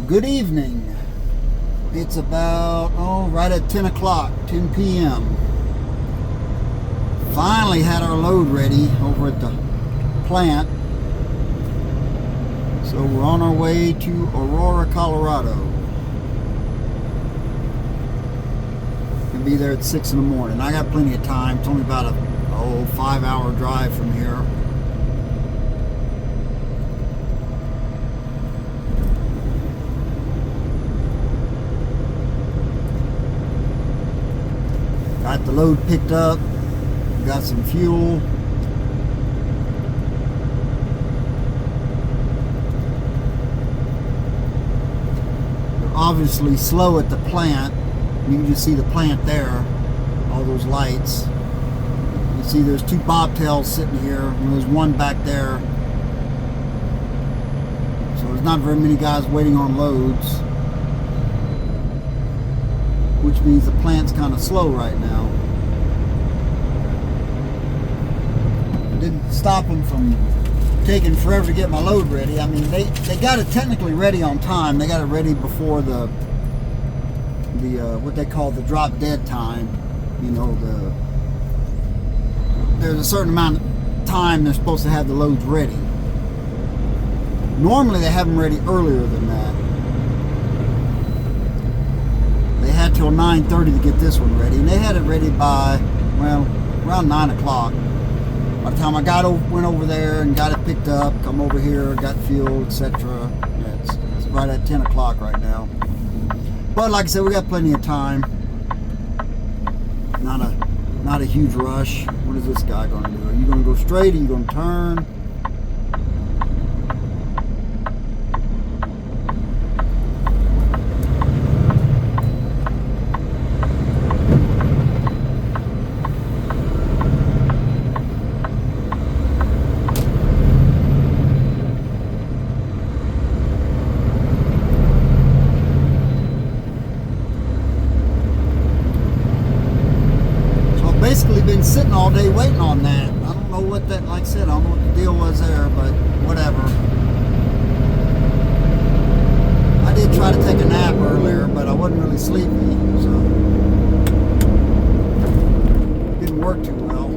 Good evening. It's about, right at 10 o'clock, 10 p.m. Finally had our load ready over at the plant. So we're on our way to Aurora, Colorado. Gonna be there at 6 in the morning. I got plenty of time. It's only about a 5-hour drive from here. Got the load picked up, got some fuel. They're obviously slow at the plant. You can just see the plant there, all those lights. You see there's 2 bobtails sitting here, and there's one back there. So there's not very many guys waiting on loads, which means the plant's kind of slow right now. Didn't stop them from taking forever to get my load ready. I mean, they got it technically ready on time. They got it ready before the what they call the drop dead time. You know, there's a certain amount of time they're supposed to have the loads ready. Normally they have them ready earlier than that. They had till 9:30 to get this one ready, and they had it ready by, well, around 9 o'clock. By the time I went over there and got it picked up, come over here, got fuel, etc. Yeah, it's right at 10 o'clock right now. But like I said, we got plenty of time. Not a huge rush. What is this guy going to do? Are you going to go straight? Are you going to turn? Basically been sitting all day waiting on that. I don't know what that, like I said, I don't know what the deal was there, but whatever. I did try to take a nap earlier, but I wasn't really sleepy, so it didn't work too well.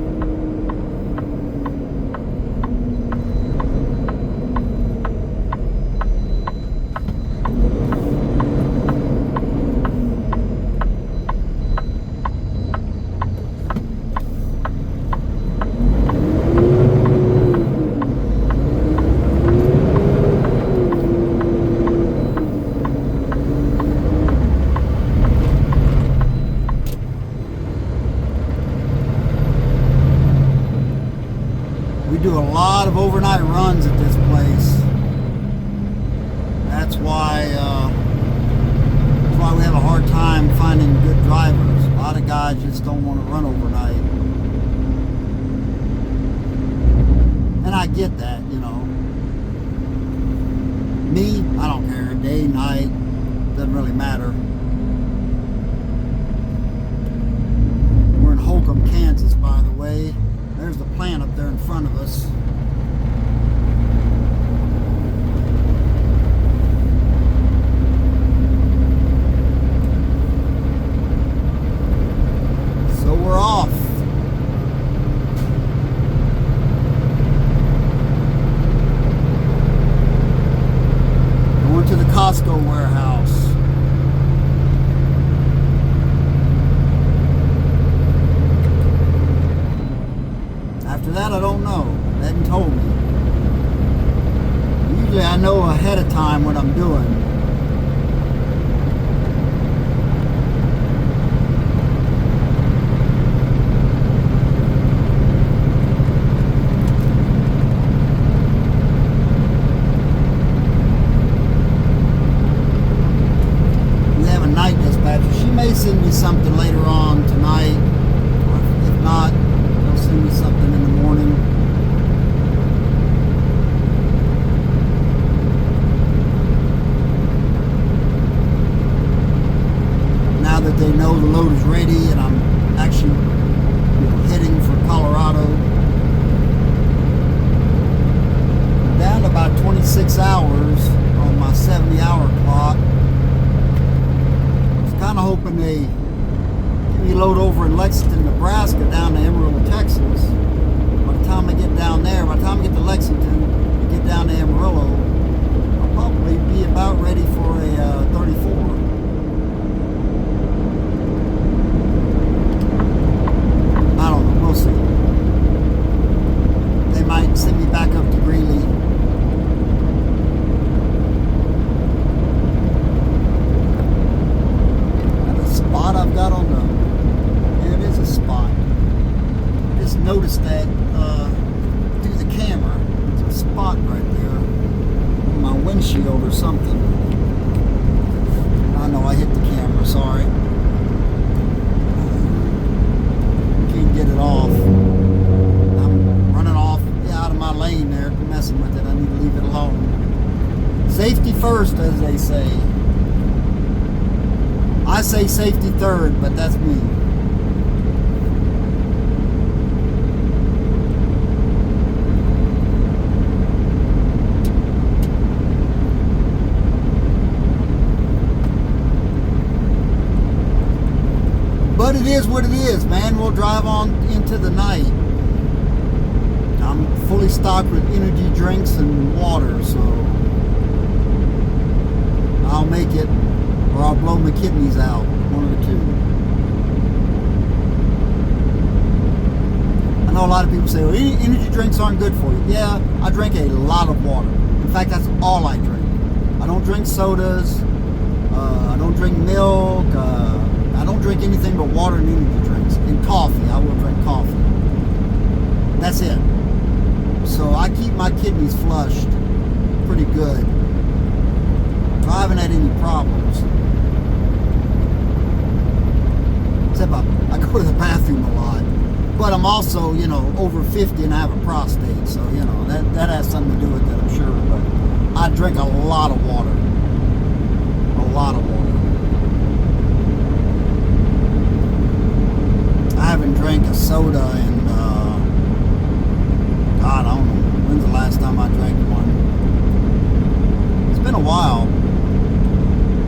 We do a lot of overnight runs at this place. That's why we have a hard time finding good drivers. A lot of guys just don't want to run overnight. And I get that, you know. Me, I don't care. Day, night, doesn't really matter. We're in Holcomb, Kansas, by the way. There's the plant up there in front of us. So we're off. Going to the Costco warehouse. After that, I don't know. They hadn't told me. Usually I know ahead of time what I'm doing. We have a night dispatcher. She may send me something later on tonight. Or if not, send me something in the morning. Now that they know the load is ready and I'm actually heading for Colorado, down to about 26 hours on my 70-hour clock. hoping they give me a load over in Lexington, Nebraska, down to Amarillo, Texas. By the time I get down there, by the time I get to Lexington, get down to Amarillo, I'll probably be about ready for a 34. I don't know, we'll see. They might send me back up to Greeley. Spot I've got on the, yeah, it is a spot. I just noticed that through the camera. There's a spot right there on my windshield or something. I know I hit the camera, sorry. Can't get it off. I'm running off out of my lane there, messing with it. I need to leave it alone. Safety first, as they say. I say safety third, but that's me. But it is what it is, man. We'll drive on into the night. I'm fully stocked with energy drinks and water, so I'll make it. Or I'll blow my kidneys out, one of the two. I know a lot of people say, well, energy drinks aren't good for you. Yeah, I drink a lot of water. In fact, that's all I drink. I don't drink sodas. I don't drink milk. I don't drink anything but water and energy drinks. And coffee. I will drink coffee. That's it. So I keep my kidneys flushed pretty good. I haven't had any problems. Except I go to the bathroom a lot. But I'm also, you know, over 50 and I have a prostate. So, you know, that has something to do with it, I'm sure. But I drink a lot of water. A lot of water. I haven't drank a soda in, God, I don't know. When's the last time I drank one? It's been a while.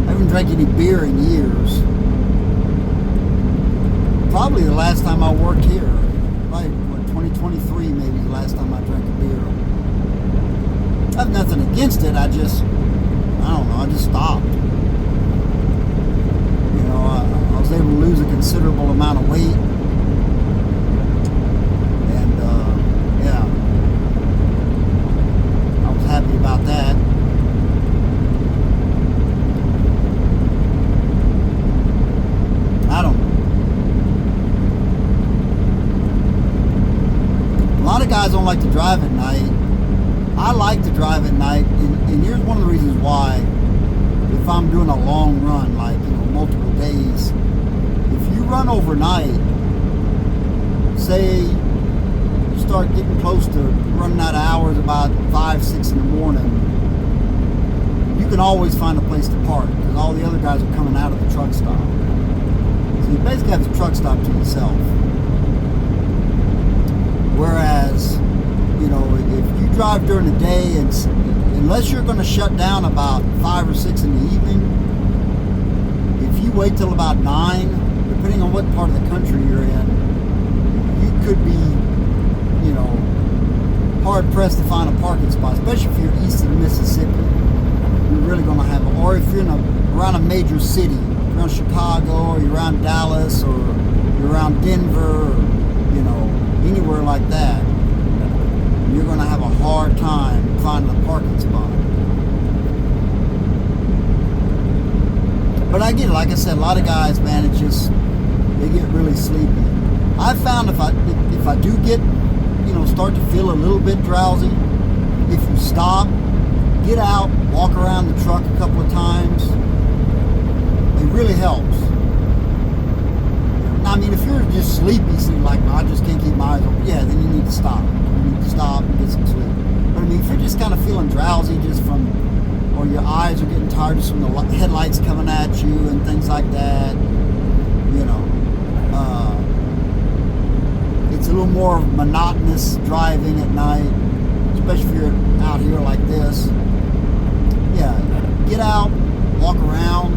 I haven't drank any beer in years. Probably the last time I worked here. Like, what, 2023 maybe the last time I drank a beer. I have nothing against it, I don't know, I just stopped. You know, I was able to lose a considerable amount of weight. And, yeah. I was happy about that. I don't know. A lot of guys don't like to drive at night. I like to drive at night, and here's one of the reasons why. If I'm doing a long run, like, you know, multiple days, if you run overnight, say you start getting close to running out of hours about 5, 6 in the morning, you can always find a place to park because all the other guys are coming out of the truck stop. So you basically have the truck stop to yourself. Whereas, you know, if you drive during the day, unless you're going to shut down about 5 or 6 in the evening, if you wait till about 9, depending on what part of the country you're in, you could be, you know, hard pressed to find a parking spot, especially if you're east of the Mississippi. You're really going to have, or if you're around a major city, around Chicago, or you're around Dallas, or you're around Denver, or, you know, anywhere like that, you're going to have a hard time finding a parking spot. But I get it. Like I said, a lot of guys, man, it's just, they get really sleepy. I've found if I do get, you know, start to feel a little bit drowsy, if you stop, get out, walk around the truck a couple of times, it really helps. Now, I mean, if you're just sleepy, so you're like, no, I just can't keep my eyes open, yeah, then you need to stop. You need to stop and get some sleep. But I mean, if you're just kind of feeling drowsy just from, or your eyes are getting tired just from the headlights coming at you and things like that, you know, it's a little more monotonous driving at night, especially if you're out here like this. Yeah, get out, walk around,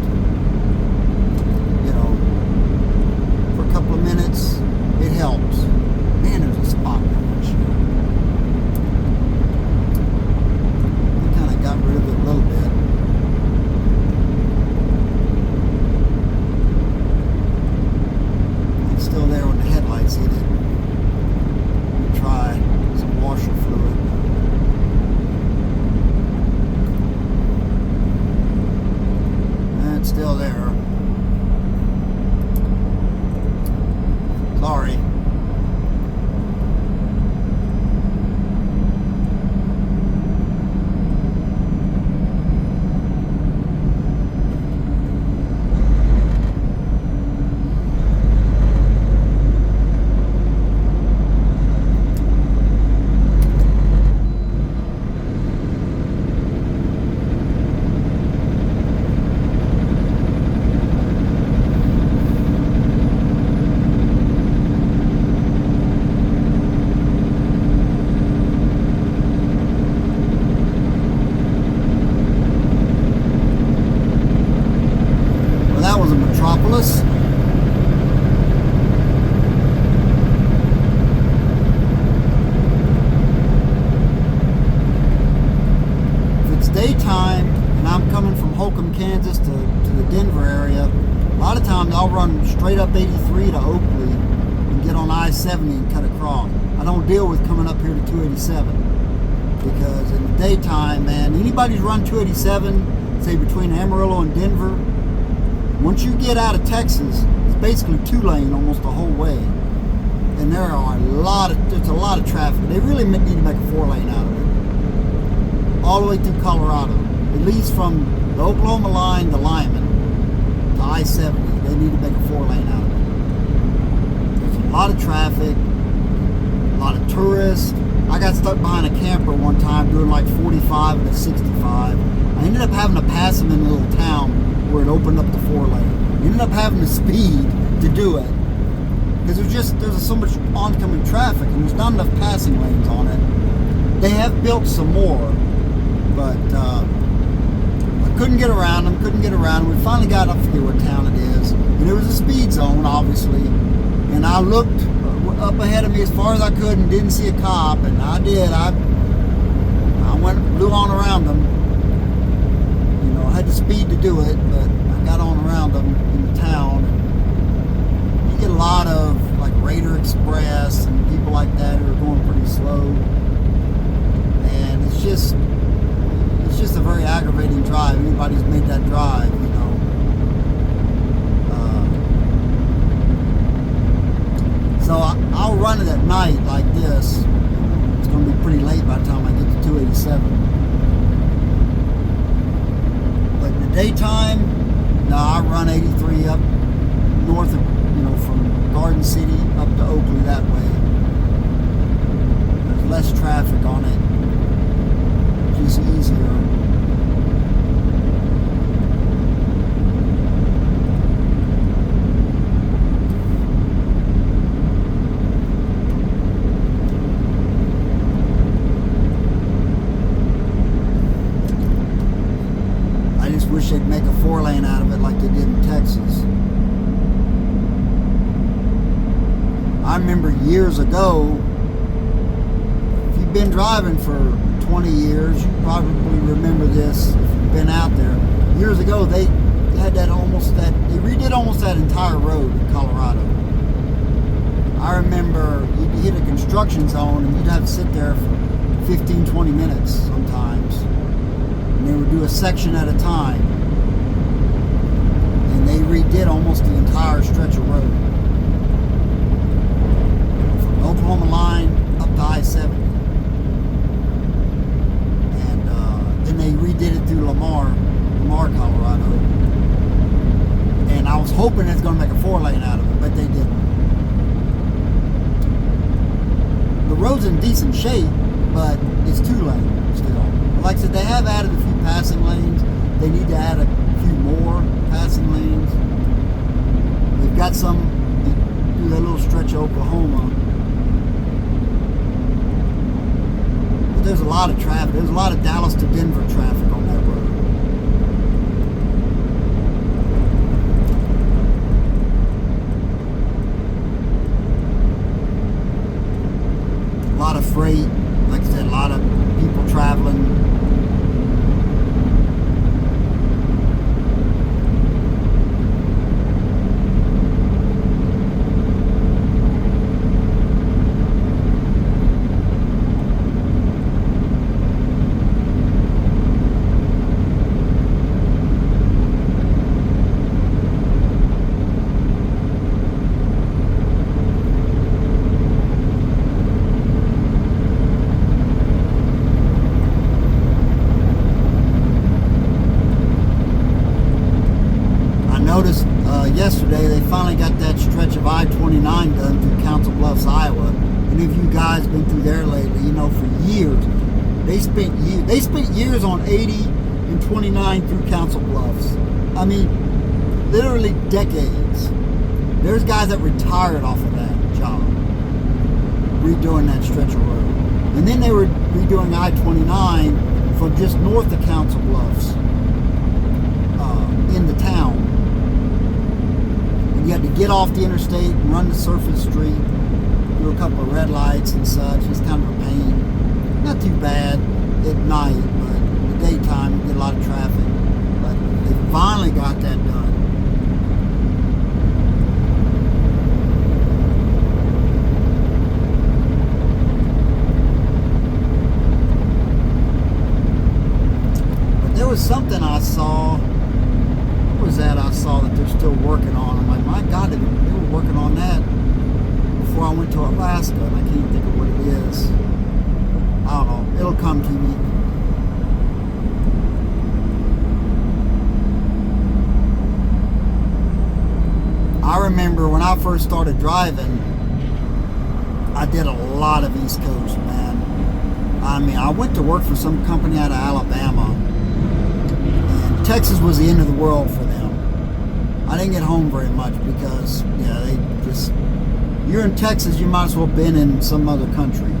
you know, it's still there. Sorry. Metropolis. If it's daytime and I'm coming from Holcomb, Kansas to the Denver area, a lot of times I'll run straight up 83 to Oakley and get on I-70 and cut across. I don't deal with coming up here to 287 because in the daytime, man, anybody's run 287, say between Amarillo and Denver, once you get out of Texas, it's basically 2-lane almost the whole way. And there's a lot of traffic. They really need to make a 4-lane out of it. All the way through Colorado. At least from the Oklahoma line to Lyman to I-70, they need to make a 4-lane out of it. There's a lot of traffic, a lot of tourists. I got stuck behind a camper one time doing like 45 and a 65. I ended up having to pass them in a little town where it opened up the 4-lane. You ended up having the speed to do it because there's so much oncoming traffic and there's not enough passing lanes on it. They have built some more, but I couldn't get around them. We finally got up to what town it is, and there was a speed zone, obviously. And I looked up ahead of me as far as I could and didn't see a cop, and I did. I blew on around them. I had the speed to do it, but I got on around them in the town. You get a lot of like Raider Express and people like that who are going pretty slow, and it's just a very aggravating drive. Anybody's made that drive, so I'll run it at night like this. It's going to be pretty late by the time I get to 287. Daytime, no, I run 83 up north of, from Garden City up to Oakley that way. There's less traffic on it. Just easier. Wish they'd make a 4-lane out of it like they did in Texas. I remember years ago, if you've been driving for 20 years, you probably remember this if you've been out there. Years ago, they had they redid almost that entire road in Colorado. I remember you'd hit a construction zone and you'd have to sit there for 15, 20 minutes sometimes. They would do a section at a time, and they redid almost the entire stretch of road from Oklahoma line up to I-70, and then they redid it through Lamar, Colorado, and I was hoping it's going to make a 4-lane out of it, but they didn't. The road's in decent shape, but it's 2-lane still. Like I said, they have added a few passing lanes. They need to add a few more passing lanes. They've got some through that little stretch of Oklahoma. But there's a lot of traffic. There's a lot of Dallas to Denver traffic on that road. A lot of freight. Like I said, a lot of people traveling. noticed yesterday they finally got that stretch of I-29 done through Council Bluffs, Iowa. And if you guys been through there lately, you know for years they spent years on 80 and 29 through Council Bluffs. I mean, literally decades. There's guys that retired off of that job, redoing that stretch of road. And then they were redoing I-29 from just north of Council Bluffs into town. And you had to get off the interstate and run the surface street, do a couple of red lights and such. It's kind of a pain. Not too bad at night, but in the daytime you get a lot of traffic. But they finally got that done. There was something I saw. What was that I saw that they're still working on? I'm like, my God, they were working on that before I went to Alaska, and I can't think of what it is. I don't know. It'll come to me. I remember when I first started driving, I did a lot of East Coast, man. I mean, I went to work for some company out of Alabama. Texas was the end of the world for them. I didn't get home very much because, yeah, they just, you're in Texas, you might as well have been in some other country.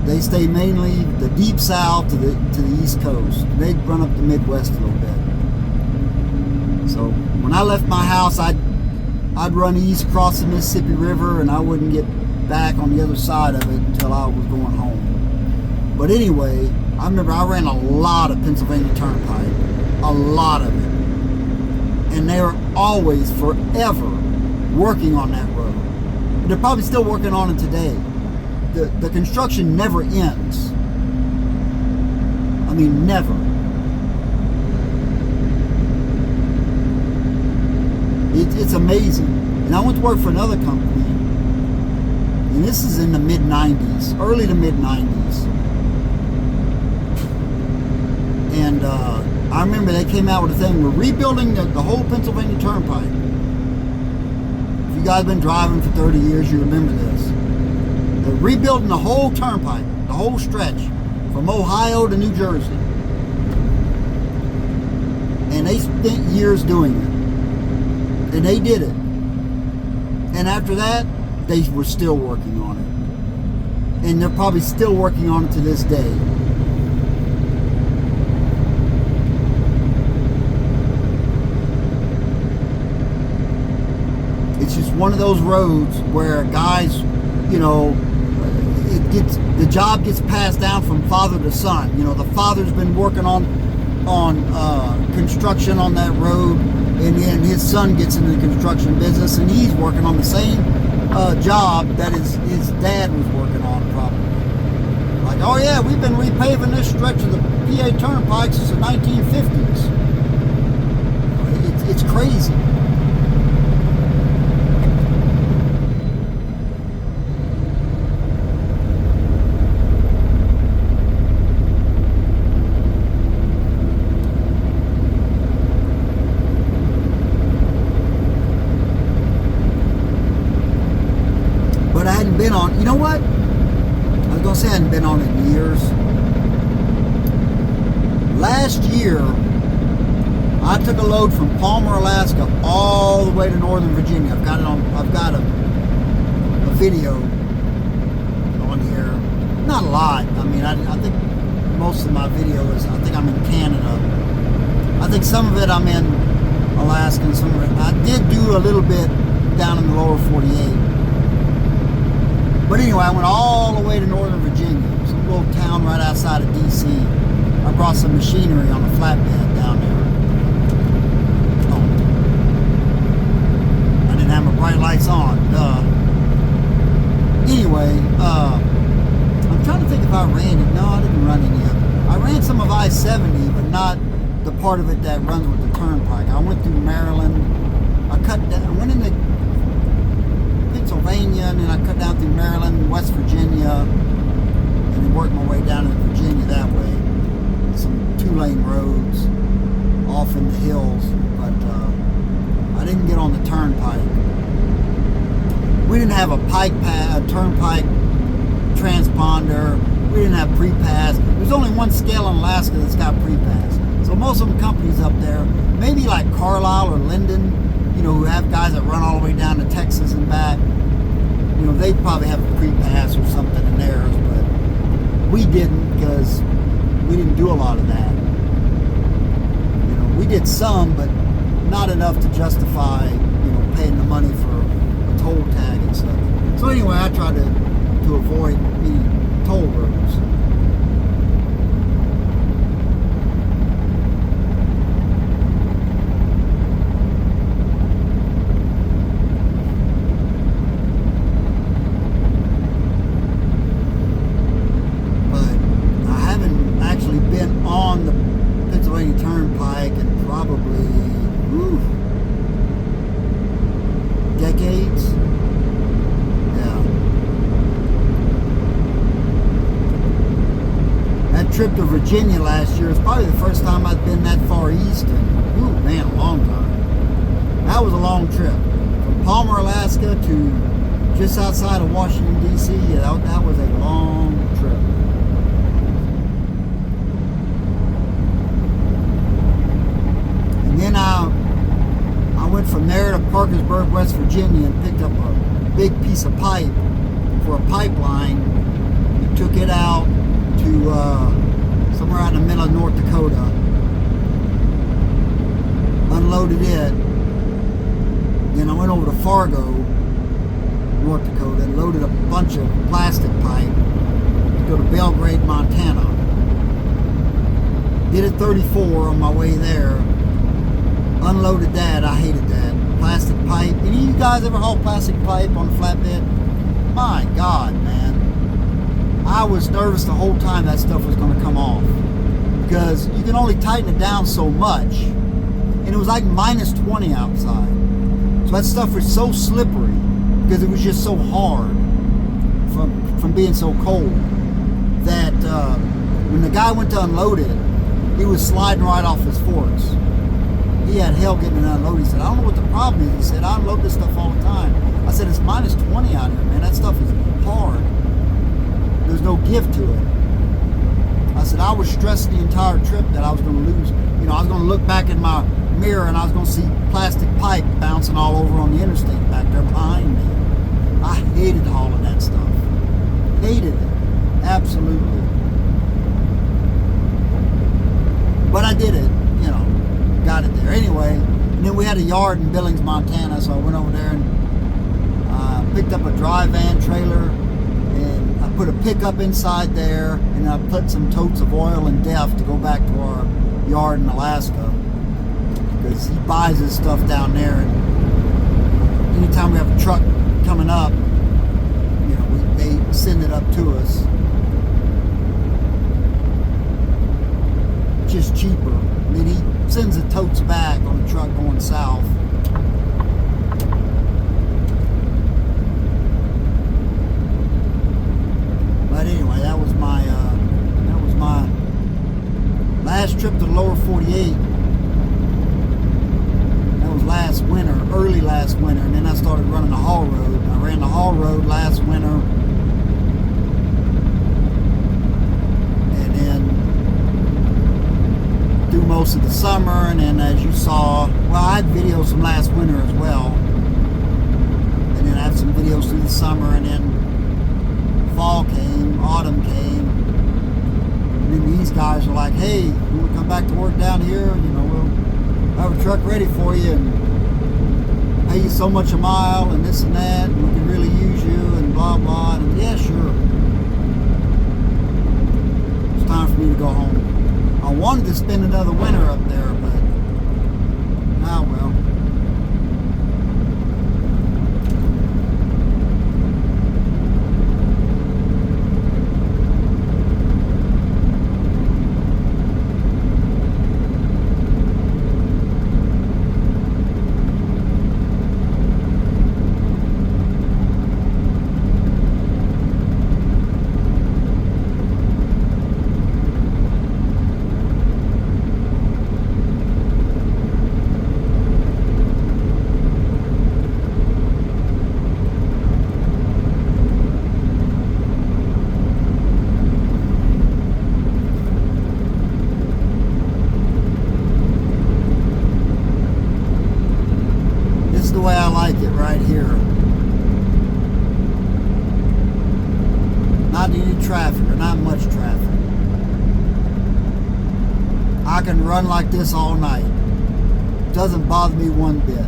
They stay mainly the deep south to the East Coast. They'd run up the Midwest a little bit. So when I left my house, I'd run east, cross the Mississippi River, and I wouldn't get back on the other side of it until I was going home. But anyway, I remember I ran a lot of Pennsylvania Turnpike, a lot of it. And they were always, forever, working on that road. And they're probably still working on it today. The construction never ends. I mean, never. It's amazing. And I went to work for another company, and this is in the mid-90s, early to mid-90s. And I remember they came out with a thing, we're rebuilding the whole Pennsylvania Turnpike. If you guys have been driving for 30 years, you remember this. They're rebuilding the whole turnpike, the whole stretch, from Ohio to New Jersey. And they spent years doing it. And they did it. And after that, they were still working on it. And they're probably still working on it to this day. It's just one of those roads where guys, you know, the job gets passed down from father to son. You know, the father's been working on construction on that road, and then his son gets into the construction business, and he's working on the same job that his dad was working on, probably. Like, oh yeah, we've been repaving this stretch of the PA Turnpike since the 1950s. It's crazy. But I hadn't been on, you know what? I was going to say I hadn't been on in years. Last year, I took a load from Palmer, Alaska, all the way to Northern Virginia. I've got a video on here. Not a lot. I mean, I think most of my video is, I think I'm in Canada. I think some of it I'm in Alaska, and some of it, I did do a little bit down in the lower 48. But anyway, I went all the way to Northern Virginia, some little town right outside of D.C. I brought some machinery on a flatbed down there. Oh. I didn't have my bright lights on. Anyway, I'm trying to think if I ran it. No, I didn't run any of it. I ran some of I-70, but not the part of it that runs with the turnpike. I went through Maryland. I went into Pennsylvania, and then I cut down through Maryland, West Virginia, and then worked my way down into Virginia that way. Some 2-lane roads off in the hills, but have a turnpike transponder. We didn't have pre-pass. There's only one scale in Alaska that's got pre-pass. So most of them companies up there, maybe like Carlisle or Linden, who have guys that run all the way down to Texas and back, they'd probably have a pre-pass or something in theirs, but we didn't because we didn't do a lot of that. We did some, but not enough to justify, paying the money for a toll tag and stuff. So anyway, I tried to avoid any toll roads. But I haven't actually been on the Pennsylvania Turnpike in probably decades. Yeah. That trip to Virginia last year was probably the first time I'd been that far east in, a long time. That was a long trip. From Palmer, Alaska to just outside of Washington, D.C. Yeah, that was a long trip. And then I went from there to Parkersburg, West Virginia, and picked up a big piece of pipe for a pipeline and took it out to somewhere out in the middle of North Dakota, unloaded it. Then I went over to Fargo, North Dakota, and loaded a bunch of plastic pipe to go to Belgrade, Montana. Did it 34 on my way there. Unloaded that. I hated that. Plastic pipe. Any of you guys ever haul plastic pipe on a flatbed? My God, man. I was nervous the whole time that stuff was going to come off. Because you can only tighten it down so much. And it was like minus 20 outside. So that stuff was so slippery because it was just so hard from being so cold that when the guy went to unload it, he was sliding right off his forks. He had hell getting it unloaded. He said, I don't know what the problem is. He said, I unload this stuff all the time. I said, it's minus 20 out here, man. That stuff is hard. There's no give to it. I said, I was stressed the entire trip that I was going to lose. I was going to look back in my mirror and I was going to see plastic pipe bouncing all over on the interstate back there behind me. I hated hauling that stuff. Hated it. Absolutely. But I did it, got it there. Anyway, and then we had a yard in Billings, Montana, so I went over there and picked up a dry van trailer, and I put a pickup inside there, and I put some totes of oil and DEF to go back to our yard in Alaska, because he buys his stuff down there, and anytime we have a truck coming up, they send it up to us. Just cheaper. I mean, he sends the totes back on the truck going south. But anyway, that was my last trip to the lower 48. That was last winter, early last winter, and then I started running the haul road. I ran the haul road last winter. Most of the summer, and then as you saw, I had videos from last winter as well, and then I had some videos through the summer, and then fall came, autumn came, and then these guys were like, hey, you want to come back to work down here? We'll have a truck ready for you and pay you so much a mile and this and that, and we can really use you and blah blah. And yeah, sure. It's time for me to go home. I wanted to spend another winter up there, but well. the way I like it right here. Not any traffic, or not much traffic. I can run like this all night. Doesn't bother me one bit.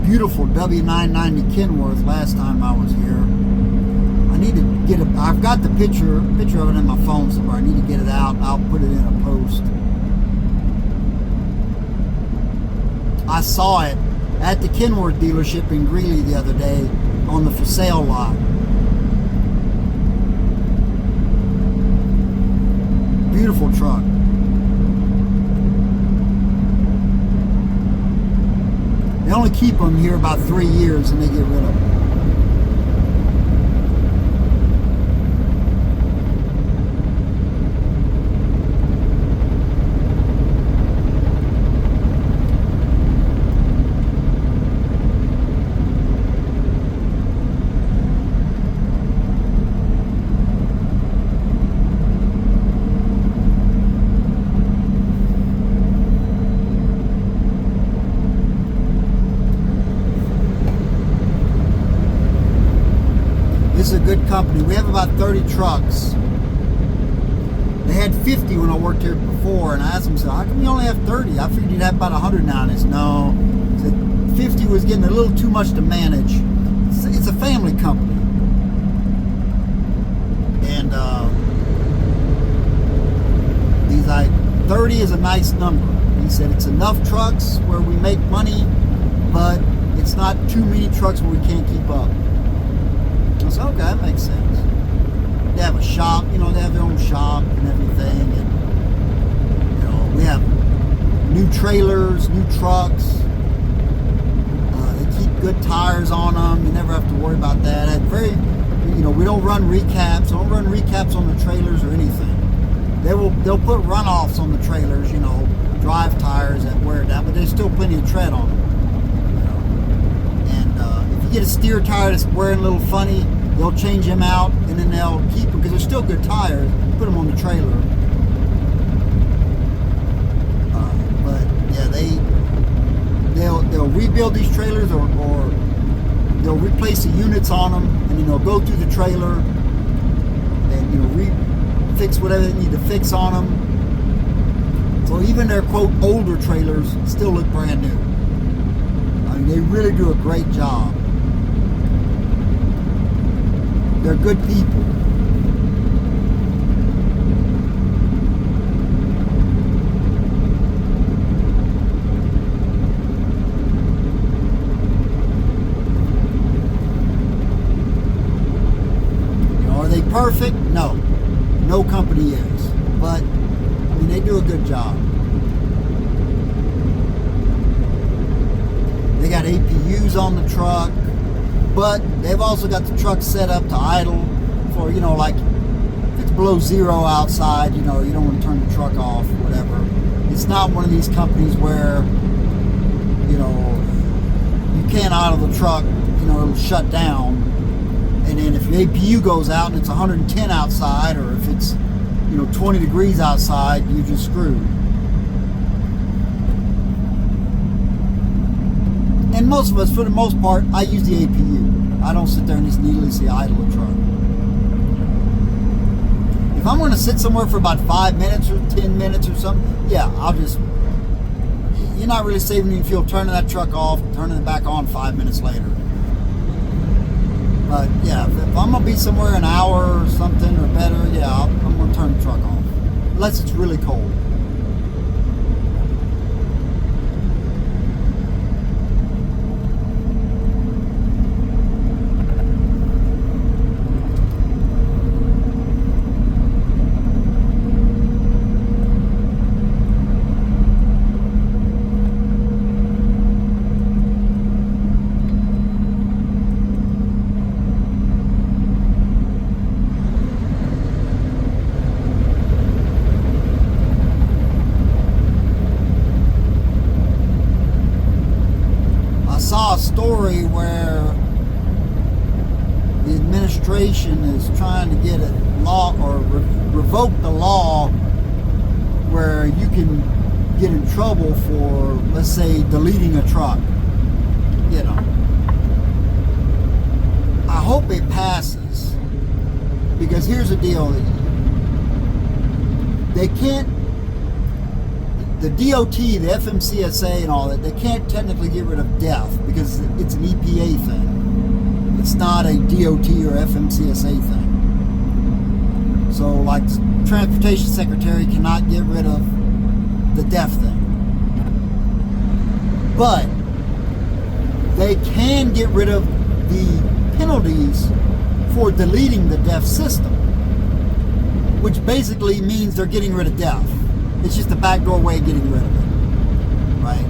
Beautiful W990 Kenworth last time I was here. I need to get it. I've got the picture of it in my phone somewhere. I need to get it out. I'll put it in a post. I saw it at the Kenworth dealership in Greeley the other day on the for sale lot. Beautiful truck. They only keep them here about 3 years and they get rid of them. This is a good company. We have about 30 trucks. They had 50 when I worked here before, and I asked them, so how come you only have 30? I figured you'd have about 100 now. And it's no. Said 50 was getting a little too much to manage. It's a family company. And he's like, 30 is a nice number. He said it's enough trucks where we make money, but it's not too many trucks where we can't keep up. I said, okay, that makes sense. They have a shop, they have their own shop and everything. And, we have new trailers, new trucks. They keep good tires on them. You never have to worry about that. We don't run recaps. I don't run recaps on the trailers or anything. They'll put runoffs on the trailers, drive tires that wear down, but there's still plenty of tread on them. And if you get a steer tire that's wearing a little funny, they'll change them out and then they'll keep them because they're still good tires. Put them on the trailer. But yeah, they'll rebuild these trailers or they'll replace the units on them, and then they'll go through the trailer and fix whatever they need to fix on them. So even their quote older trailers still look brand new. I mean, they really do a great job. They're good people. Are they perfect? No. No company is. But, they do a good job. They got APUs on the truck. But they've also got the truck set up to idle for, like, if it's below zero outside, you don't want to turn the truck off or whatever. It's not one of these companies where, you can't idle the truck, it'll shut down. And then if your APU goes out and it's 110 outside, or if it's, 20 degrees outside, you're just screwed. And most of us, for the most part, I use the APU. I don't sit there and just needlessly idle a truck. If I'm going to sit somewhere for about 5 minutes or 10 minutes or something, yeah, you're not really saving any fuel turning that truck off, turning it back on 5 minutes later. But yeah, if I'm going to be somewhere an hour or something or better, yeah, I'm going to turn the truck off. Unless it's really cold. saw a story where the administration is trying to get a law or revoke the law where you can get in trouble for, let's say, deleting a truck. You know, I hope it passes, because here's the deal: they can't. The DOT, the FMCSA, and all that, they can't technically get rid of death because it's an EPA thing. It's not a DOT or FMCSA thing. So, like, the Transportation Secretary cannot get rid of the death thing. But they can get rid of the penalties for deleting the deaf system, which basically means they're getting rid of deaf. It's just a backdoor way of getting rid of it, right?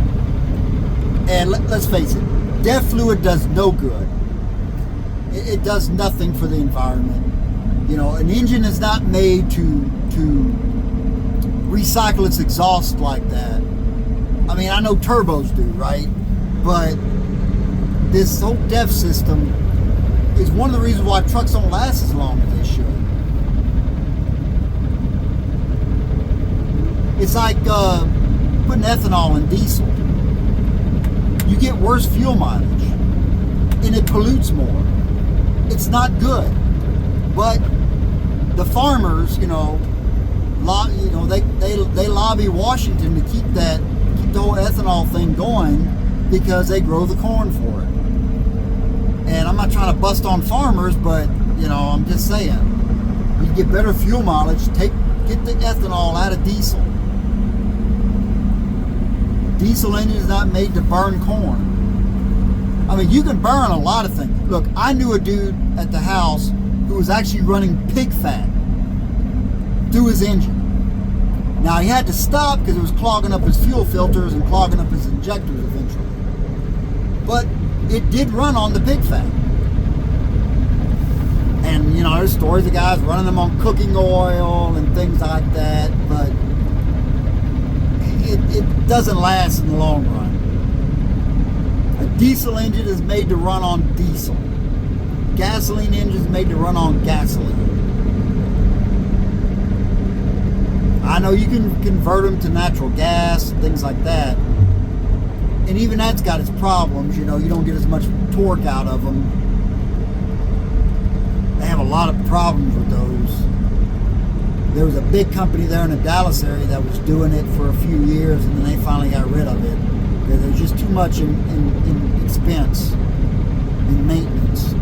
And let's face it, deaf fluid does no good. It does nothing for the environment. You know, an engine is not made to recycle its exhaust like that. I mean, I know turbos do, right? But this whole DEF system is one of the reasons why trucks don't last as long as they should. It's like putting ethanol in diesel. You get worse fuel mileage, and it pollutes more. It's not good. But the farmers, they lobby Washington to keep the whole ethanol thing going because they grow the corn for it. And I'm not trying to bust on farmers, but I'm just saying, you get better fuel mileage. Get the ethanol out of diesel. Diesel engine is not made to burn corn. I mean, you can burn a lot of things. Look, I knew a dude at the house who was actually running pig fat through his engine. Now, he had to stop because it was clogging up his fuel filters and clogging up his injectors eventually. But it did run on the pig fat. And, there's stories of guys running them on cooking oil and things like that, but it doesn't last in the long run. A diesel engine is made to run on diesel. Gasoline engine is made to run on gasoline. I know you can convert them to natural gas, things like that. And even that's got its problems. You don't get as much torque out of them. They have a lot of problems with those. There was a big company there in the Dallas area that was doing it for a few years, and then they finally got rid of it because there's just too much in expense, in maintenance.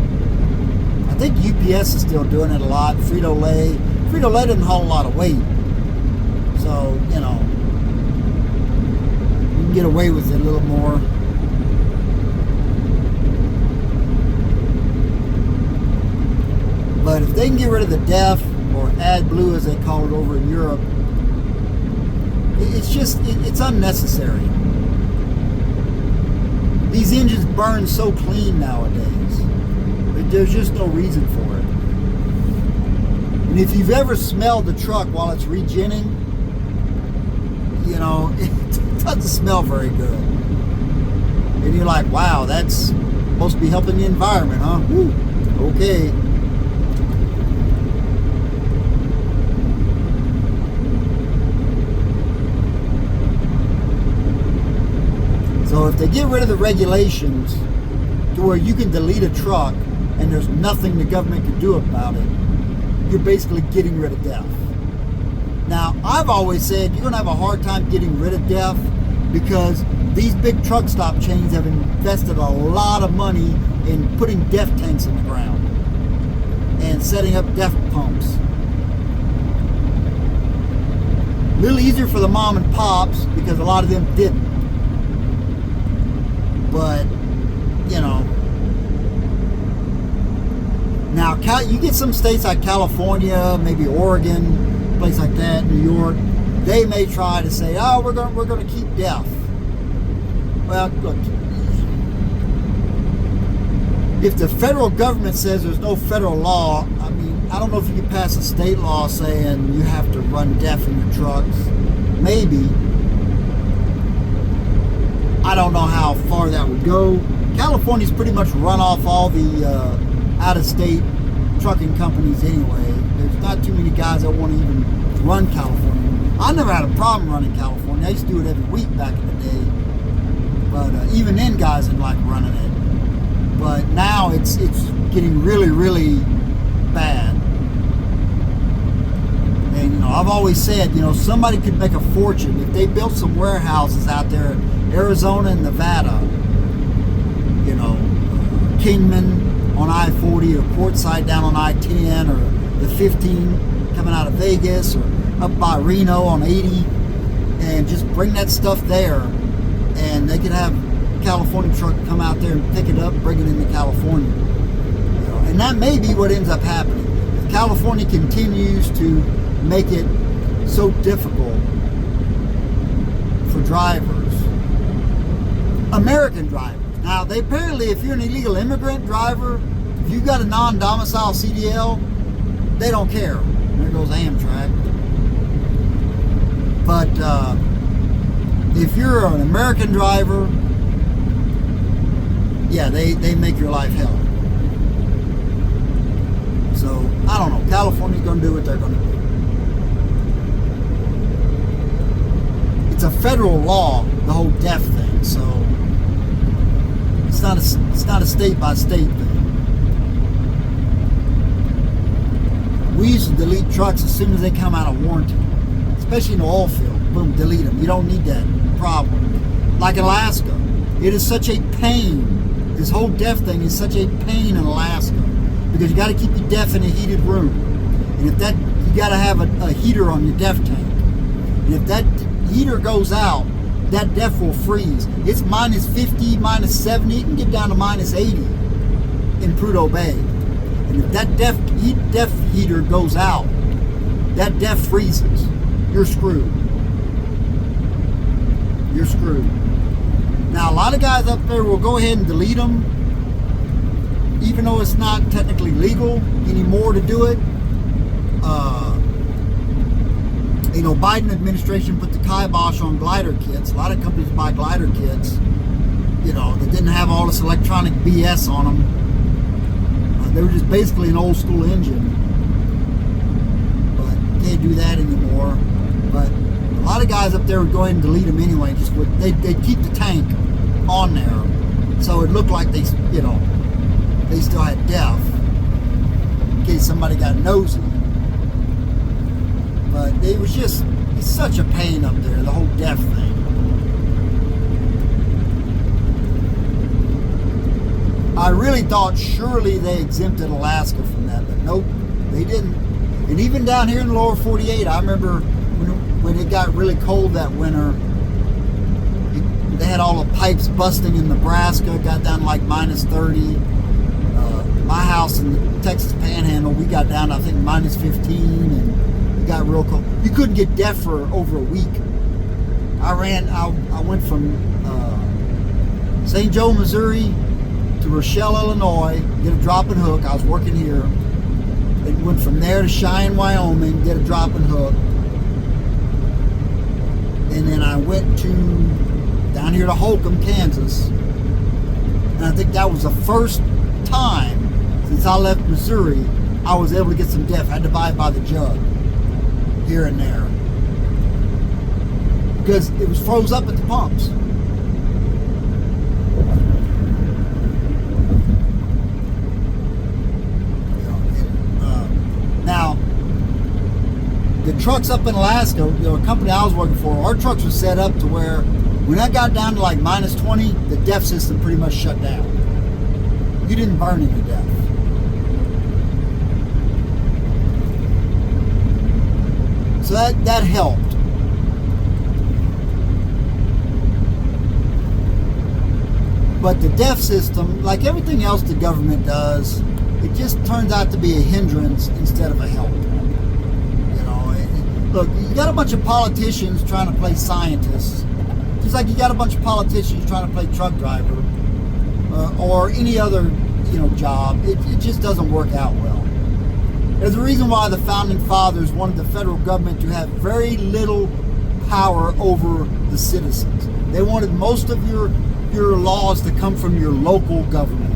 I think UPS is still doing it a lot. Frito-Lay doesn't hold a lot of weight, so you can get away with it a little more. But if they can get rid of the DEF, or AdBlue as they call it over in Europe, it's unnecessary. These engines burn so clean nowadays. There's just no reason for it. And if you've ever smelled the truck while it's regenning, it doesn't smell very good. And you're like, wow, that's supposed to be helping the environment, huh? Woo. Okay. So if they get rid of the regulations to where you can delete a truck and there's nothing the government can do about it, you're basically getting rid of DEF. Now, I've always said you're going to have a hard time getting rid of DEF because these big truck stop chains have invested a lot of money in putting DEF tanks in the ground and setting up DEF pumps. A little easier for the mom and pops because a lot of them didn't. But, now you get some states like California, maybe Oregon, a place like that, New York, they may try to say, oh, we're going to keep DEF. Well, look, if the federal government says there's no federal law, I mean, I don't know if you can pass a state law saying you have to run DEF in your trucks. Maybe. I don't know how far that would go. California's pretty much run off all the out-of-state trucking companies anyway. There's not too many guys that want to even run California. I never had a problem running California. I used to do it every week back in the day. But even then, guys didn't like running it. But now it's getting really, really bad. And, you know, I've always said, you know, somebody could make a fortune if they built some warehouses out there in Arizona and Nevada. You know, Kingman on I-40 or Quartzsite down on I-10 or the 15 coming out of Vegas or up by Reno on 80, and just bring that stuff there, and they could have California truck come out there and pick it up, bring it into California. You know, and that may be what ends up happening. If California continues to make it so difficult for drivers, American drivers. Now, they apparently, if you're an illegal immigrant driver, if you've got a non-domicile CDL, they don't care. There goes Amtrak. But if you're an American driver, yeah, they make your life hell. So, I don't know. California's going to do what they're going to do. It's a federal law, the whole deaf thing, so it's not a state-by-state thing. We used to delete trucks as soon as they come out of warranty, especially in the oil field. Boom, delete them. You don't need that problem. Like Alaska, it is such a pain. This whole deaf thing is such a pain in Alaska because you got to keep you deaf in a heated room, and if that, you got to have a heater on your deaf tank, and if that heater goes out, that deaf will freeze. It's minus 50, minus 70. It can get down to minus 80 in Prudhoe Bay. And if that deaf heater goes out, that deaf freezes. You're screwed. You're screwed. Now, a lot of guys up there will go ahead and delete them, even though it's not technically legal anymore to do it. You know, Biden administration put the kibosh on glider kits. A lot of companies buy glider kits, you know, that didn't have all this electronic BS on them. They were just basically an old school engine. But can't do that anymore. But a lot of guys up there would go ahead and delete them anyway. Just they'd keep the tank on there, so it looked like they still had deaf in case somebody got nosy. But it's such a pain up there, the whole deaf thing. I really thought surely they exempted Alaska from that, but nope, they didn't. And even down here in the lower 48, I remember when it got really cold that winter, they had all the pipes busting in Nebraska, got down to like minus 30. My house in the Texas Panhandle, we got down to, I think, minus 15, and it got real cold. You couldn't get deaf for over a week. I went from St. Joe, Missouri to Rochelle, Illinois, get a drop and hook. I was working here. It went from there to Cheyenne, Wyoming, get a drop and hook. And then I went down here to Holcomb, Kansas. And I think that was the first time since I left Missouri I was able to get some deaf. I had to buy it by the jug here and there because it was froze up at the pumps. Now, the trucks up in Alaska, you know, a company I was working for, our trucks were set up to where when I got down to like minus 20, the deaf system pretty much shut down. You didn't burn any deaf. So that helped. But the deaf system, like everything else the government does, it just turns out to be a hindrance instead of a help. You know, look, you got a bunch of politicians trying to play scientists, just like you got a bunch of politicians trying to play truck driver or any other, you know, job. It just doesn't work out well. There's a reason why the Founding Fathers wanted the federal government to have very little power over the citizens. They wanted most of your your laws that come from your local government.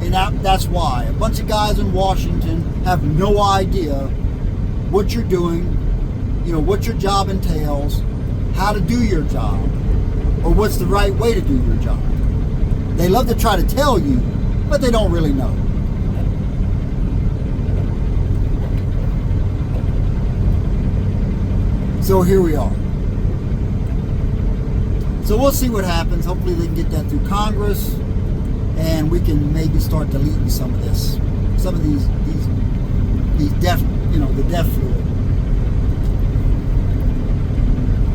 And that's why. A bunch of guys in Washington have no idea what you're doing, what your job entails, how to do your job, or what's the right way to do your job. They love to try to tell you, but they don't really know. So here we are. So we'll see what happens. Hopefully they can get that through Congress, and we can maybe start deleting some of this, some of these death, the death fluid.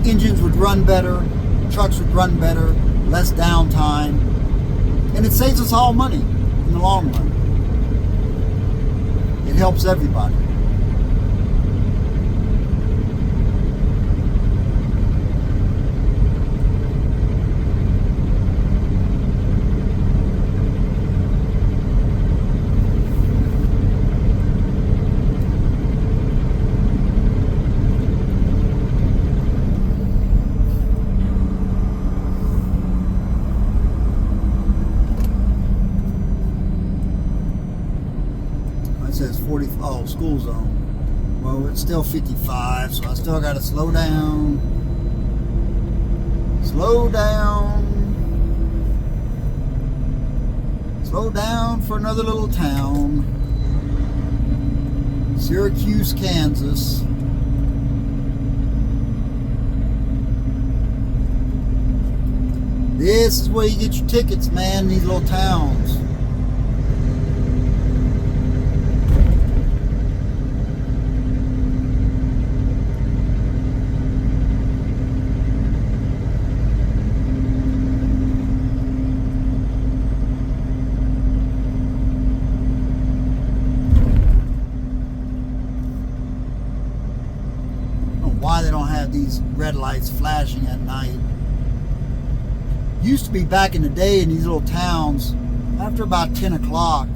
Engines would run better, trucks would run better, less downtime, and it saves us all money in the long run. It helps everybody. Says 40, school zone. Well, it's still 55, so I still got to slow down. Slow down for another little town. Syracuse, Kansas. This is where you get your tickets, man, these little towns. Why they don't have these red lights flashing at night. Used to be back in the day in these little towns, after about 10 o'clock,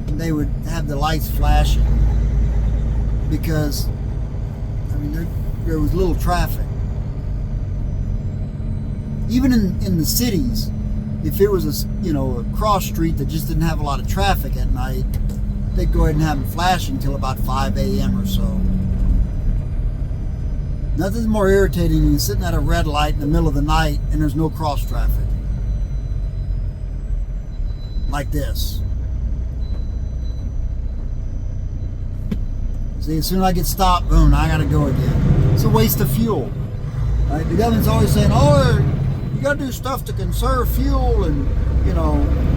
they would have the lights flashing because, there was little traffic. Even in the cities, if it was a cross street that just didn't have a lot of traffic at night, they'd go ahead and have them flashing till about 5 a.m. or so. Nothing's more irritating than sitting at a red light in the middle of the night and there's no cross traffic. Like this. See, as soon as I get stopped, boom, I gotta go again. It's a waste of fuel. Right? The government's always saying, you gotta do stuff to conserve fuel and,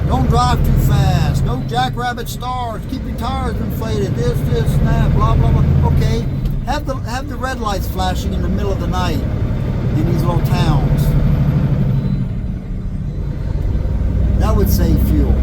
don't drive too fast. No jackrabbit stars. Keep your tires inflated. This, and that, blah, blah, blah. Okay. Have the red lights flashing in the middle of the night in these little towns. That would save fuel.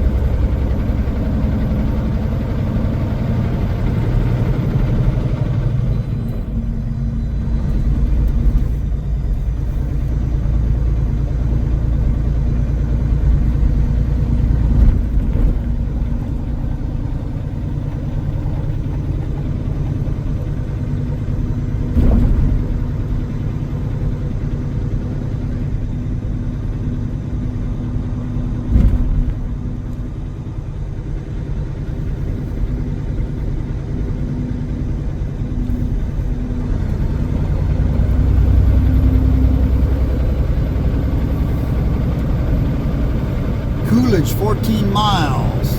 Coolidge, 14 miles.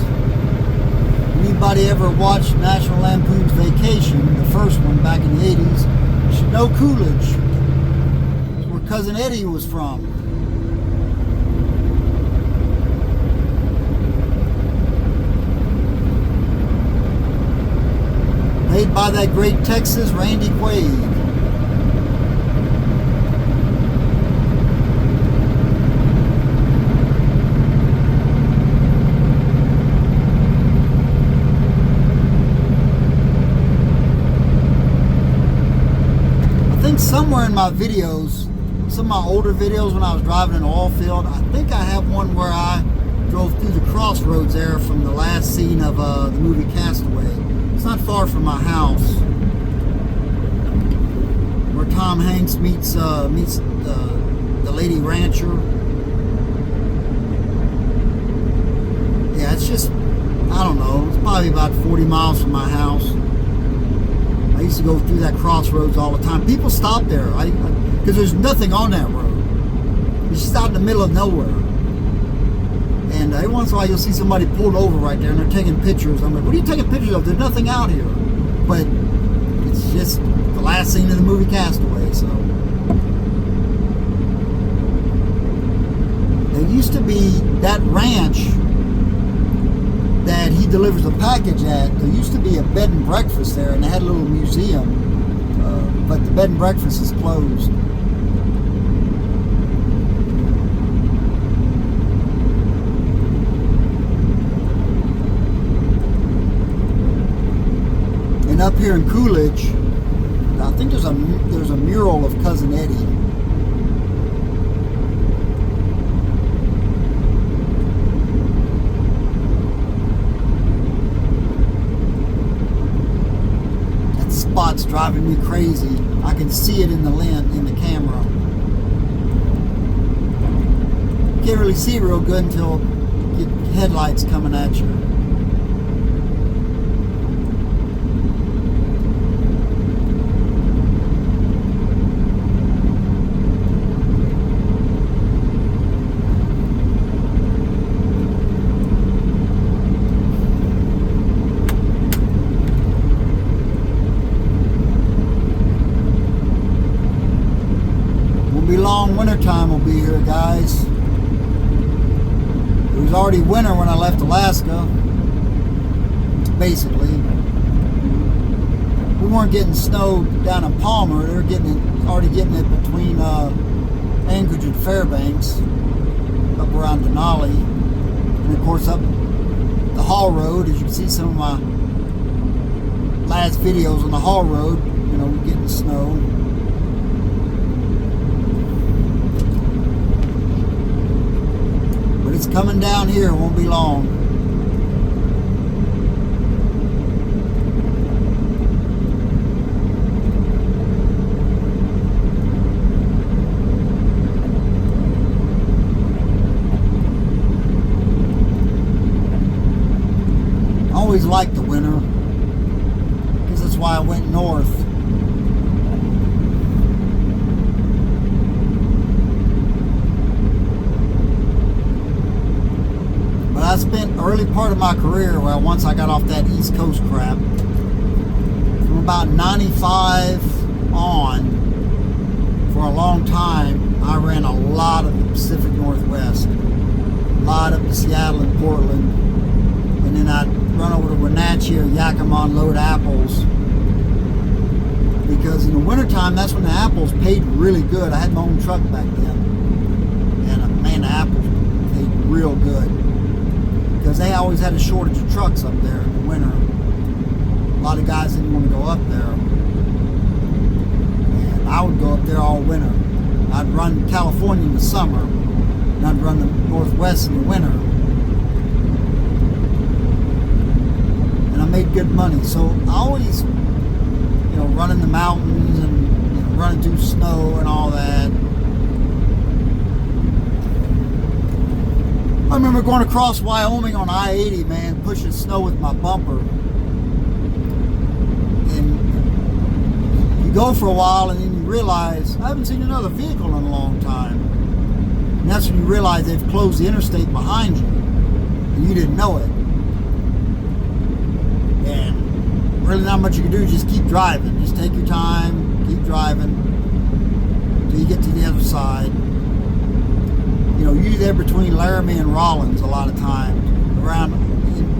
Anybody ever watched National Lampoon's Vacation, the first one back in the 80s, you should know Coolidge. It's where Cousin Eddie was from. Made by that great Texas Randy Quaid. Somewhere in my videos, some of my older videos when I was driving an oil field, I think I have one where I drove through the crossroads there from the last scene of the movie Castaway. It's not far from my house, where Tom Hanks meets the lady rancher. Yeah, it's just, I don't know, it's probably about 40 miles from my house. I used to go through that crossroads all the time. People stop there, because there's nothing on that road. It's just out in the middle of nowhere. And every once in a while you'll see somebody pulled over right there and they're taking pictures. I'm like, what are you taking pictures of? There's nothing out here. But it's just the last scene of the movie Castaway, so. There used to be that ranch that he delivers a package at. There used to be a bed and breakfast there, and they had a little museum, but the bed and breakfast is closed. And up here in Coolidge, I think there's a mural of Cousin Eddie. Spot's driving me crazy. I can see it in the lens, in the camera. Can't really see it real good until you get headlights coming at you. Long wintertime will be here, guys. It was already winter when I left Alaska, basically. We weren't getting snow down in Palmer. They were already getting it between Anchorage and Fairbanks, up around Denali. And of course up the Hall Road, as you can see some of my last videos on the Hall Road, you know, we're getting snow. It's coming down here, it won't be long. I always liked the winter, because that's why I went north. I spent early part of my career, well, once I got off that East Coast crap, from about 95 on, for a long time, I ran a lot of the Pacific Northwest, a lot up to Seattle and Portland, and then I'd run over to Wenatchee or Yakima and load apples, because in the wintertime, that's when the apples paid really good. I had my own truck back then, and man, the apples paid real good. Because they always had a shortage of trucks up there in the winter. A lot of guys didn't want to go up there. And I would go up there all winter. I'd run California in the summer, and I'd run the Northwest in the winter. And I made good money. So I always, you know, running the mountains and, you know, running through snow and all that. I remember going across Wyoming on I-80, man, pushing snow with my bumper. And you go for a while and then you realize, I haven't seen another vehicle in a long time. And that's when you realize they've closed the interstate behind you. And you didn't know it. And really not much you can do, just keep driving. Just take your time, keep driving, until you get to the other side. You know, usually they're between Laramie and Rollins a lot of times, around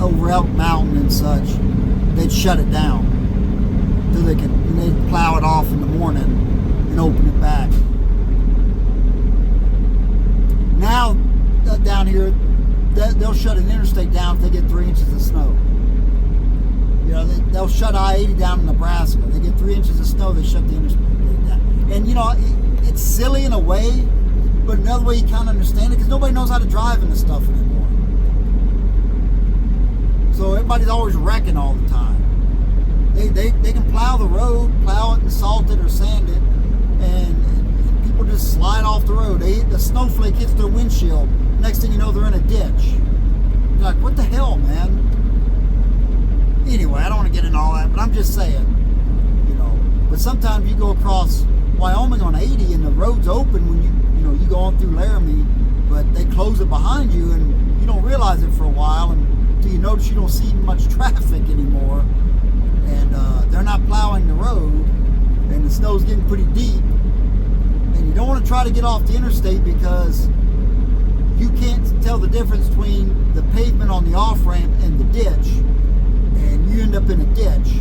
over Elk Mountain and such. They'd shut it down until they'd plow it off in the morning and open it back. Now down here, they'll shut an interstate down if they get 3 inches of snow. You know, they'll shut I-80 down in Nebraska. They get 3 inches of snow, they shut the interstate down. And you know, it's silly in a way. But another way you kind of understand it, because nobody knows how to drive in this stuff anymore. So everybody's always wrecking all the time. They can plow the road, plow it and salt it or sand it, and people just slide off the road. The snowflake hits their windshield. Next thing you know, they're in a ditch. You're like, what the hell, man? Anyway, I don't want to get into all that, but I'm just saying, you know. But sometimes you go across Wyoming on 80 and the road's open when you go on through Laramie, but they close it behind you and you don't realize it for a while until you notice you don't see much traffic anymore, and they're not plowing the road, and the snow's getting pretty deep, and you don't want to try to get off the interstate because you can't tell the difference between the pavement on the off-ramp and the ditch, and you end up in a ditch.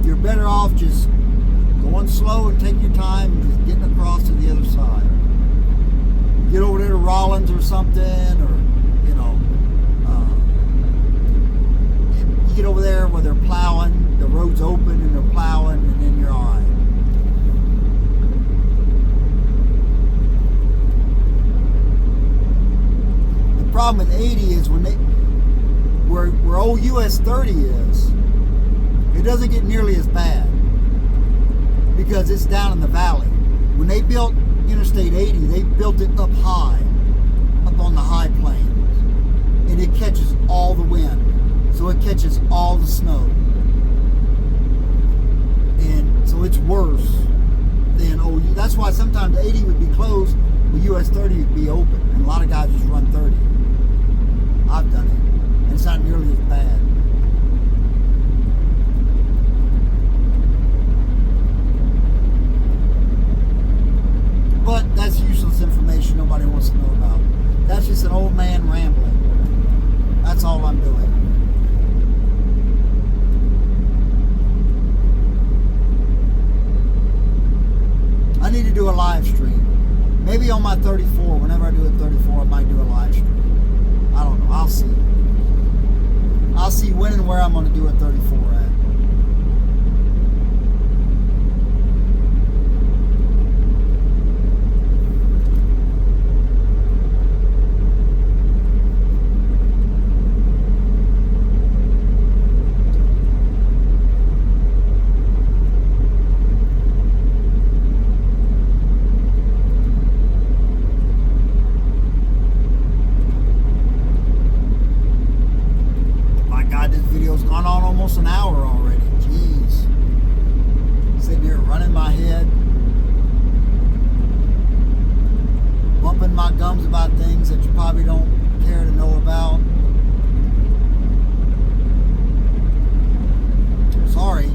You're better off just going slow and taking your time and just getting across to the other side. Get over there to Rollins or something, or you get over there where they're plowing, the road's open and they're plowing, and then you're all right. The problem with 80 is where old US 30 is, it doesn't get nearly as bad because it's down in the valley. When they built Interstate 80, they built it up high, up on the high plains, and it catches all the wind, so it catches all the snow, and so it's worse than OU. That's why sometimes 80 would be closed, but US 30 would be open, and a lot of guys just run 30. I've done it, and it's not nearly as bad. But that's useless information nobody wants to know about. That's just an old man rambling. That's all I'm doing. I need to do a live stream. Maybe on my 34. Whenever I do a 34, I might do a live stream. I don't know. I'll see. I'll see when and where I'm going to do a 34 at. Gone on almost an hour already. Jeez. Sitting here running my head, bumping my gums about things that you probably don't care to know about. Sorry.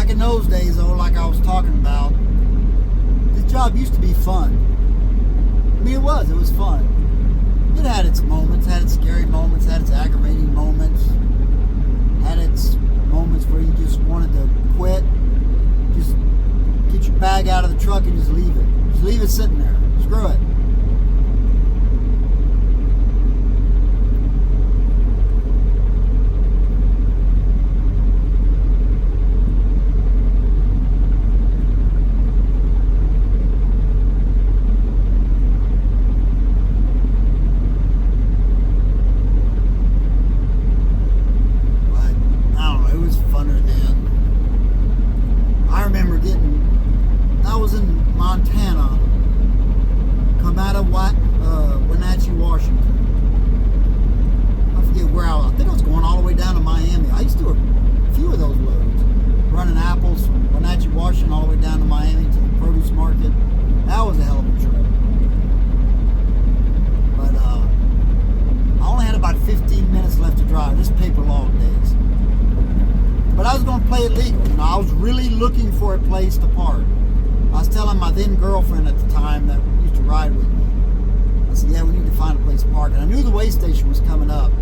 In those days, though, like I was talking about, this job used to be fun. I mean, it was fun. It had its moments, had its scary moments, had its aggravating moments, had its moments where you just wanted to quit, just get your bag out of the truck and just leave it. Just leave it sitting there. Screw it. I was in Montana, come out of Wenatchee, Washington. I forget where I think I was going all the way down to Miami. I used to do a few of those loads, running apples from Wenatchee, Washington, all the way down to Miami to the produce market. That was a hell of a trip. But I only had about 15 minutes left to drive. This paper log days. But I was going to play it legal. You know, I was really looking for a place to park. I was telling my then girlfriend at the time that used to ride with me. I said, yeah, we need to find a place to park. And I knew the way station was coming up.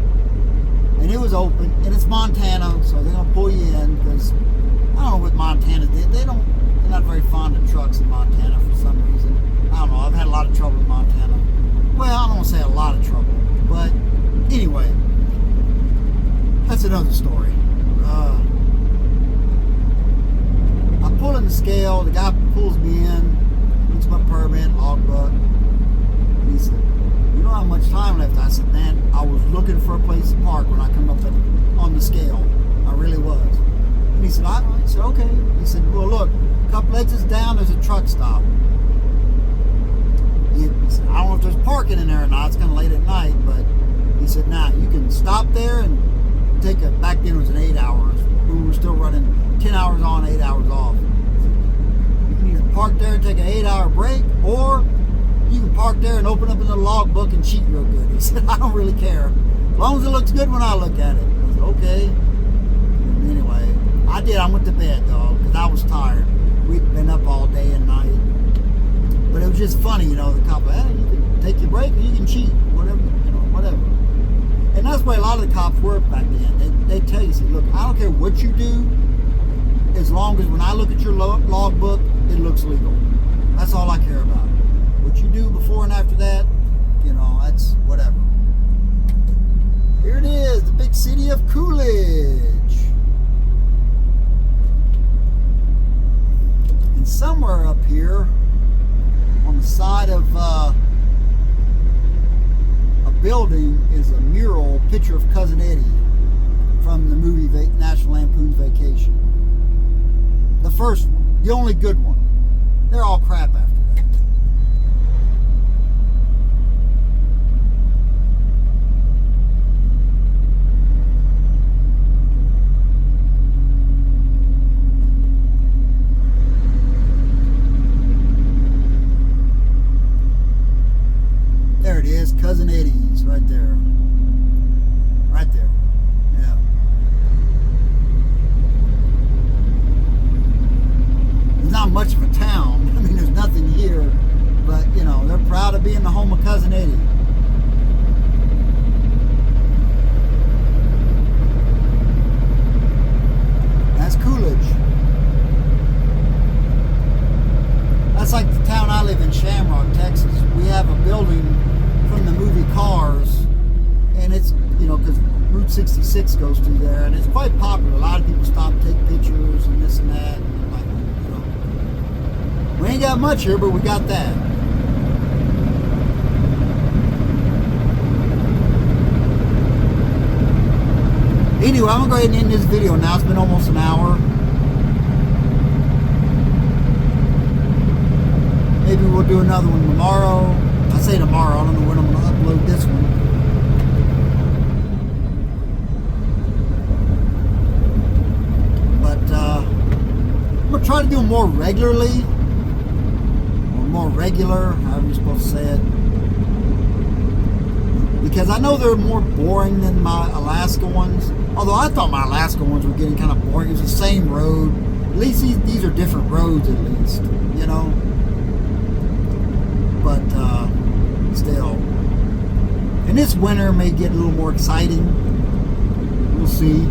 And it was open. And it's Montana, so they're going to pull you in because I don't know what Montana did. They're not very fond of trucks in Montana for some reason. I don't know. I've had a lot of trouble in Montana. Well, I don't want to say a lot of trouble. But scale. The guy pulls me in, looks my permit, logbook. And he said, "You don't have much time left." I said, "Man, I was looking for a place to park when I come up on the scale. I really was." And he said, "I said, okay." He said, "Well, look, a couple exits down, there's a truck stop." He said, "I don't know if there's parking in there or not. It's kind of late at night." But he said, "Nah, you can stop there and take a," back then it was an 8 hours. We were still running 10 hours on, 8 hours off. You can either park there and take an 8-hour break, or you can park there and open up in the logbook and cheat real good." He said, "I don't really care. As long as it looks good when I look at it." I said, "Okay." And anyway, I did. I went to bed, though, because I was tired. We'd been up all day and night. But it was just funny, you know, the cop, "Hey, you can take your break or you can cheat. Whatever, you know, whatever." And that's why a lot of the cops worked back then. They tell you, say, "Look, I don't care what you do, as long as when I look at your logbook, it looks legal. That's all I care about. What you do before and after that, you know, that's whatever." Here it is, the big city of Coolidge. And somewhere up here, on the side of a building, is a mural picture of Cousin Eddie from the movie National Lampoon's Vacation. The first one, the only good one. They're all crap after that. There it is, Cousin Eddie's right there. Right there. Yeah. It's not much of a town. I mean, there's nothing here. But, you know, they're proud of being the home of Cousin Eddie. That's Coolidge. That's like the town I live in, Shamrock, Texas. We have a building from the movie Cars, and it's, you know, because Route 66 goes through there, and it's quite popular. A lot of people stop, take pictures, and this and that. And like, you know, we ain't got much here, but we got that. Anyway, I'm gonna go ahead and end this video now. It's been almost an hour. Maybe we'll do another one tomorrow. I say tomorrow, I don't know when I'm going to upload this one. But I'm going to try to do them more regularly. Or more regular, however you're supposed to say it. Because I know they're more boring than my Alaska ones. Although I thought my Alaska ones were getting kind of boring. It's the same road. At least these are different roads, at least. You know? But still, and this winter may get a little more exciting. We'll see.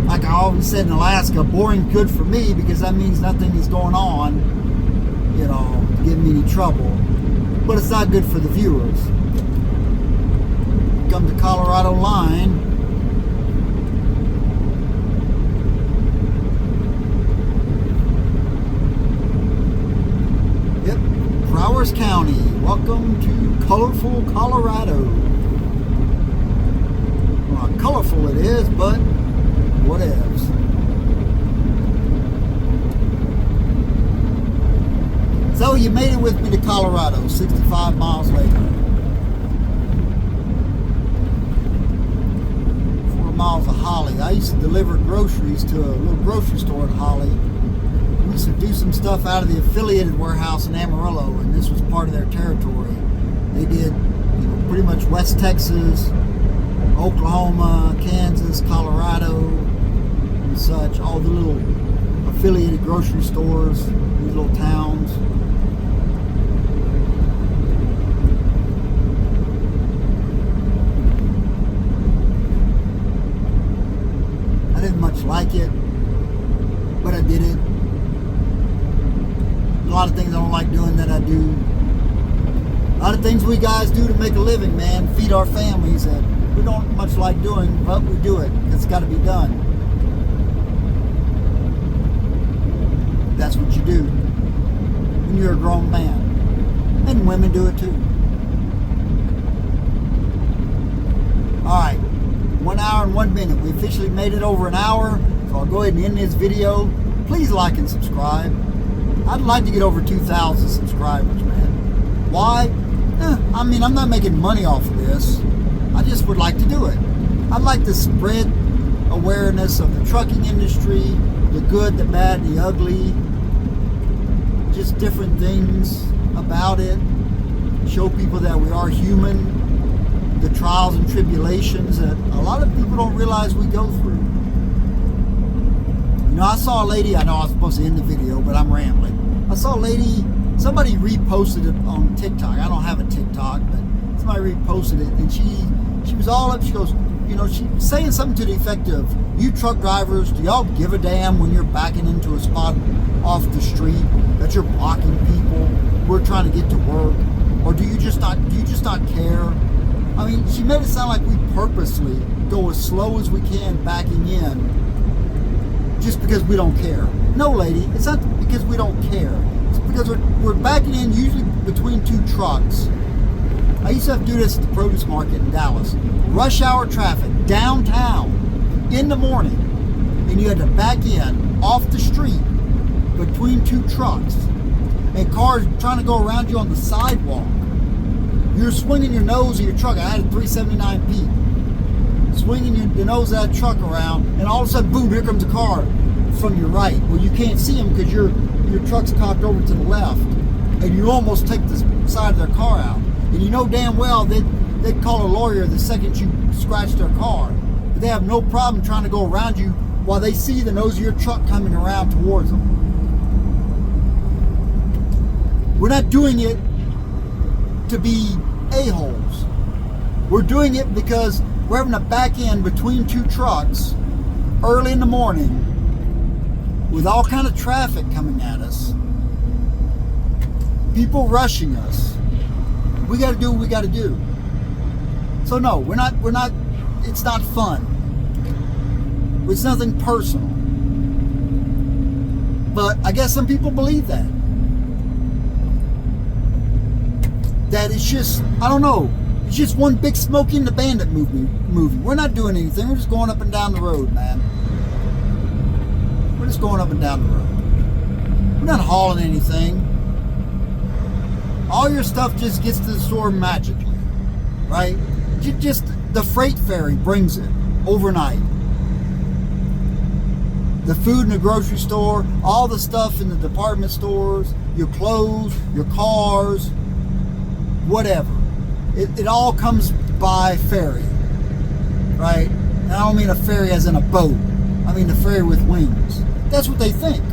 Like I always said in Alaska, boring good for me, because that means nothing is going on, you know, to give me any trouble. But it's not good for the viewers. Come to Colorado line. Broward County. Welcome to colorful Colorado. Well, not colorful it is, but whatevs. So you made it with me to Colorado, 65 miles later. 4 miles of Holly. I used to deliver groceries to a little grocery store in Holly. We used to do some stuff out of the affiliated warehouse in Amarillo, and this was part of their territory. They did, you know, pretty much West Texas, Oklahoma, Kansas, Colorado, and such. All the little affiliated grocery stores, these little towns. I didn't much like it, but I did it. A lot of things I don't like doing that I do. A lot of things we guys do to make a living, man, feed our families, that we don't much like doing, but we do it because it's got to be done. That's what you do when you're a grown man. And women do it too. Alright, 1 hour and 1 minute. We officially made it over an hour, so I'll go ahead and end this video. Please like and subscribe. I'd like to get over 2,000 subscribers, man. Why? I mean, I'm not making money off of this. I just would like to do it. I'd like to spread awareness of the trucking industry, the good, the bad, the ugly, just different things about it. Show people that we are human, the trials and tribulations that a lot of people don't realize we go through. You know, I saw a lady, I know I was supposed to end the video, but I'm rambling. I saw a lady, somebody reposted it on TikTok. I don't have a TikTok, but somebody reposted it, and she was all up, she goes, you know, she was saying something to the effect of, you truck drivers, do y'all give a damn when you're backing into a spot off the street that you're blocking people? We're trying to get to work. Or do you just not care? I mean, she made it sound like we purposely go as slow as we can backing in just because we don't care. No, lady, it's not because we don't care. It's because we're backing in usually between two trucks. I used to have to do this at the produce market in Dallas. Rush hour traffic, downtown, in the morning. And you had to back in, off the street, between two trucks. And cars trying to go around you on the sidewalk. You're swinging your nose of your truck. I had a 379P. Swinging your nose of that truck around, and all of a sudden, boom, here comes a car from your right. Well, you can't see them because your truck's cocked over to the left. And you almost take the side of their car out. And you know damn well they'd call a lawyer the second you scratch their car. But they have no problem trying to go around you while they see the nose of your truck coming around towards them. We're not doing it to be a-holes. We're doing it because we're having to back in between two trucks early in the morning with all kind of traffic coming at us, people rushing us. We got to do what we got to do. So no, we're not, it's not fun. It's nothing personal. But I guess some people believe that. That it's just, I don't know, it's just one big Smokey and the Bandit movie. We're not doing anything. We're just going up and down the road, man. We're just going up and down the road. We're not hauling anything. All your stuff just gets to the store magically, right? Just the freight ferry brings it overnight. The food in the grocery store, all the stuff in the department stores, your clothes, your cars, whatever. It all comes by ferry, right? And I don't mean a ferry as in a boat. I mean a ferry with wings. That's what they think.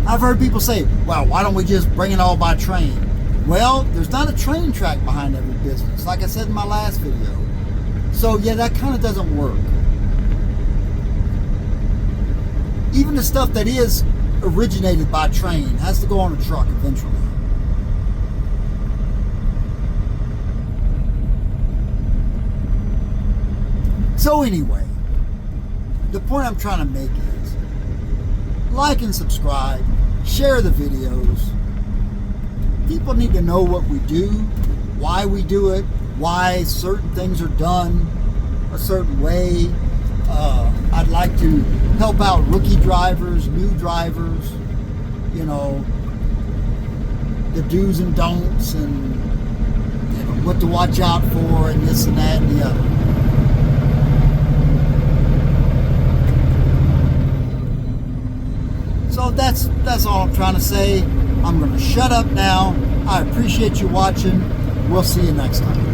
I've heard people say, well, why don't we just bring it all by train? Well, there's not a train track behind every business, like I said in my last video. So yeah, that kind of doesn't work. Even the stuff that is originated by train has to go on a truck eventually. So anyway, the point I'm trying to make is like and subscribe, share the videos. People need to know what we do, why we do it, why certain things are done a certain way. I'd like to help out rookie drivers, new drivers, you know, the do's and don'ts and you know, what to watch out for and this and that and the other. So that's all I'm trying to say. I'm going to shut up now. I appreciate you watching. We'll see you next time.